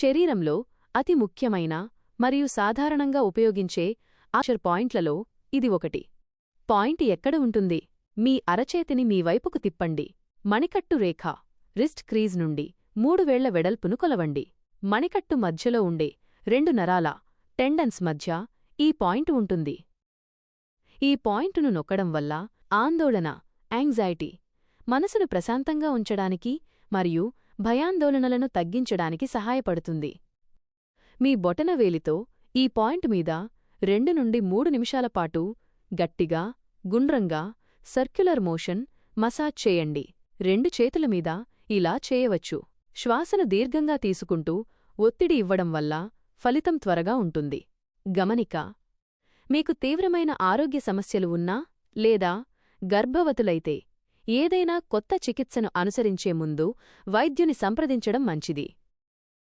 శరీరంలో అతి ముఖ్యమైన మరియు సాధారణంగా ఉపయోగించే ఆచర్ పాయింట్లలో ఇది ఒకటి. పాయింట్ ఎక్కడ ఉంటుంది? మీ అరచేతిని మీ వైపుకు తిప్పండి. మణికట్టు రేఖ రిస్ట్ క్రీజ్ నుండి 3 వేళ్ల వెడల్పును కొలవండి. మణికట్టు మధ్యలో ఉండే 2 నరాల టెండన్స్ మధ్య ఈ పాయింట్ ఉంటుంది. ఈ పాయింటును నొక్కడం వల్ల ఆందోళన, యాంగ్జైటీ, మనసును ప్రశాంతంగా ఉంచడానికి మరియు భయాందోళనలను తగ్గించడానికి సహాయపడుతుంది. మీ బొటనవేలితో ఈ పాయింట్ మీద 2 నుండి 3 నిమిషాల పాటు గట్టిగా, గుండ్రంగా సర్క్యులర్ మోషన్ మసాజ్ చేయండి. 2 చేతుల మీద ఇలా చేయవచ్చు. శ్వాసను దీర్ఘంగా తీసుకుంటూ ఒత్తిడి ఇవ్వడం వల్ల ఫలితం త్వరగా ఉంటుంది. గమనిక: మీకు తీవ్రమైన ఆరోగ్య సమస్యలు ఉన్నా లేదా గర్భవతులైతే ఏదైనా కొత్త చికిత్సను అనుసరించే ముందు వైద్యుని సంప్రదించడం మంచిది.